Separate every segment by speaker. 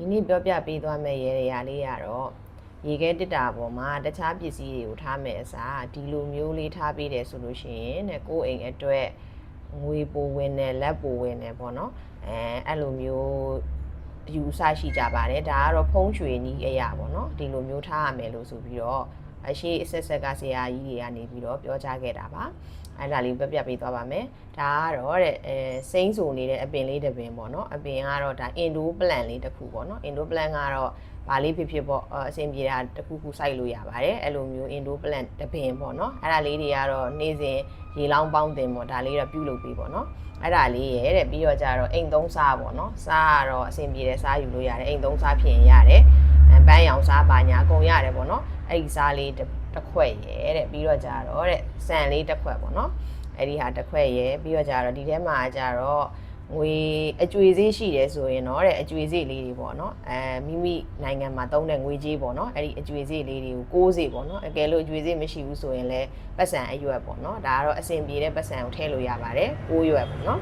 Speaker 1: ဒီနေ့ပြောပြပေးသွားမယ့်ရေရာလေးရတော့ရေခဲတစ်တာပေါ်မှာတခြားပစ္စည်းတွေကိုထားမယ်အစားဒီလိုမျိုးလေးထားပေးတယ်ဆိုလို့ရှိရင်တဲ့ကိုယ်အိမ်အတွက်ငွေပိုဝင်တယ်လက်ပိုဝင်တယ်ပေါ့နော်အဲ့လိုမျိုးယူဆရှိကြပါတယ်ဒါကတော့ဖုံးရွှေနီးအရာပေါ့နော်ဒီလိုမျိုးထားရမယ်လို့ဆိုပြီးတော့အရှိအဆက်ဆက်ကဆရာကြီးတွေကနေပြီးတော့ပြောကြားခဲ့တာပါအဲ့ဒါလေးပြပြပေးသွားပါမယ်ဒါကတော့တဲ့စိမ့်ဆိုနေတဲ့အပင်လေးတစ်ပင်ပေါ့နော်အပင်ကတော့ဒါ indoor plant လေးတစ်ခုပေါ့နော် indoor plant ကတော့ဘာလေးဖြစ်ဖြစ်ပေါ့အဆင်ပြေတာတစ်ခုခုစိုက်လို့ရပါတယ်အဲ့လိုမျိုး indoor plant တစ်ပင်ပေါ့နော်အဲ့ဒါလေးတွေကတော့နေ့စဉ်ရေလောင်းပေါင်းတင်ပေါ့ဒါလေးတော့ပြုလုပ်ပေးပေါ့နော်အဲ့ဒါလေးရဲ့တဲ့ပြီးတော့ကြတော့အိမ်သုံးစားပေါ့နော်စားကတော့အဆင်ပြေတဲ့စားယူလို့ရတယ်အိမ်သုံးစားဖြစ်ရင်ရတယ်ပန်းရောင်စားပါညာအကုန်ရတယ်ပေါ့နော်အဲ့ဒီစားလေးတစ်ခွက်ရဲ့တဲ့ပြီးတော့ကြတော့တဲ့ဆန်လေးတစ်ခွက်ပေါ့နော်အဲ့ဒီဟာတစ်ခွက်ရဲ့ပြီးတော့ကြတော့ဒီထဲမှာကြတော့ငွေအကျွေစေးရှိတယ်ဆိုရင်တော့တဲ့အကျွေစေးလေးတွေပေါ့နော်မိမိနိုင်ငံမှာသုံးတဲ့ငွေကြေးပေါ့နော်အဲ့ဒီအကျွေစေးလေးတွေကို6စေးပေါ့နော်အကယ်လို့အကျွေစေးမရှိဘူးဆိုရင်လည်းပတ်စံအရွက်ပေါ့နော်ဒါကတော့အဆင်ပြေတဲ့ပတ်စံကိုထည့်လို့ရပါတယ်6ရွက်ပေါ့နော်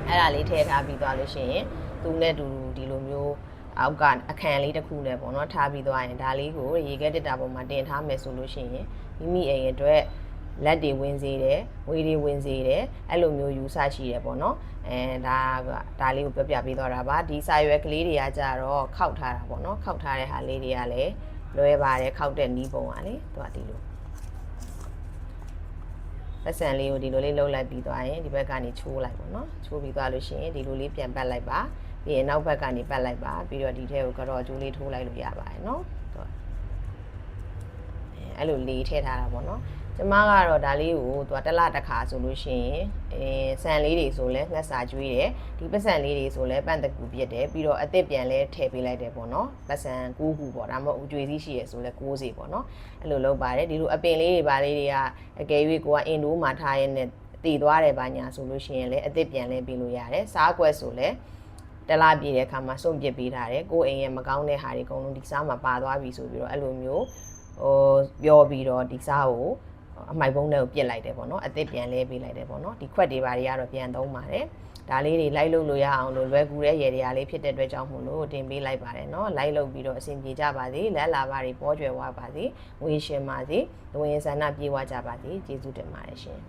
Speaker 1: အဲ့ဒါလေးထည့်ထားပြီးသွားလို့ရှိရင်သူနဲ့တူဒီလိုမျိုးအောက်ကအခန်းလေးတစ်ခုနဲ့ပေါ့နော်ထားပြီးသွားရင်ဒါလေးကိုရေခဲတစ်တာပေါ်မှာတင်ထားမယ်ဆိုလို့ရှိရင်မိမိအိမ်အတွက်လက်တွေဝင်စေတယ်ဝေးတွေဝင်စေတယ်အဲ့လိုမျိုးယူဆရှိတယ်ပေါ့နော်ဒါလေးကိုပြပြပေးသွားတာပါဒီစာရွက်ကလေးတွေကကြတော့ခောက်ထားတာပေါ့နော်ခောက်ထားတဲ့ဟာလေးတွေကလည်းလွယ်ပါတယ်ခောက်တဲ့နီးပုံကလေသူကဒီလိုပတ်စံလေးကိုဒီလိုလေးလှုပ်လိုက်ပြီးသွားရင်ဒီဘက်ကနေချိုးလိုက်ပေါ့နော်ချိုးပြီးသွားလို့ရှိရင်ဒီလိုလေးပြန်ပတ်လိုက်ပါပြီးရင်နောက်ဘက်ကနေပတ်လိုက်ပါပြီးတော့ဒီထဲကိုကတော့ကျိုးလေးထိုးလိုက်လို့ရပါတယ်နော်အဲ့လိုလေးထည့်ထားတာပေါ့နော်ကျမကတော့ဒါလေးကိုသူကတစ်လတစ်ခါဆိုလို့ရှိရင်ဆန်လေးတွေဆိုလဲငှက်စာကျွေးတယ်ဒီပတ်စံလေးတွေဆိုလဲပန့်တကူပြစ်တယ်ပြီးတော့အသစ်ပြန်လဲထည့်ပေးလိုက်တယ်ပေါ့နော်ပတ်စံ9ခုပေါ့ဒါမှမဟုတ်အကျွေးစည်းရှိရဆိုလဲ6စီပေါ့နော်အဲ့လိုလုပ်ပါတယ်ဒီလိုအပင်လေးတွေပါလေးတွေကအကယ်၍ကိုကအင်ဒိုမှာထားရတဲ့တည်သွားတယ်ပါညာဆိုလို့ရှိရင်လဲအသစ်ပြန်လဲပေးလို့ရတယ်စားကွက်ဆိုလဲတလားပြည့်တဲ့အခါမှာစွန့်ပစ်ပေးထားတယ်ကိုအိမ်ရဲ့မကောင်းတဲ့ဟာတွေအကုန်လုံးဒီစားမှာပါသွားပြီဆိုပြီးတော့အဲ့လိုမျိုးပြောပြီးတော့ဒီစားကိုအမိုက်ပုံးတွေကိုပြစ်လိုက်တယ်ပေါ့နော်အသစ်ပြန်လဲပေးလိုက်တယ်ပေါ့နော်ဒီခွက်တွေဘာတွေကတော့ပြန်သုံးပါတယ်ဒါလေးတွေလိုက်လုပ်လို့ရအောင်လို့လွယ်ကူတဲ့ရေတရားလေးဖြစ်တဲ့အတွက်ကြောင့်မို့လို့တင်ပေးလိုက်ပါတယ်နော်လိုက်လုပ်ပြီးတော့အဆင်ပြေကြပါစေလက်လာပါတွေပေါ်ကျွယ်ဝပါစေငွေရှင်ပါစေလူဝင်ဆန္ဒပြေဝကြပါစေကျေးဇူးတင်ပါတယ်ရှင်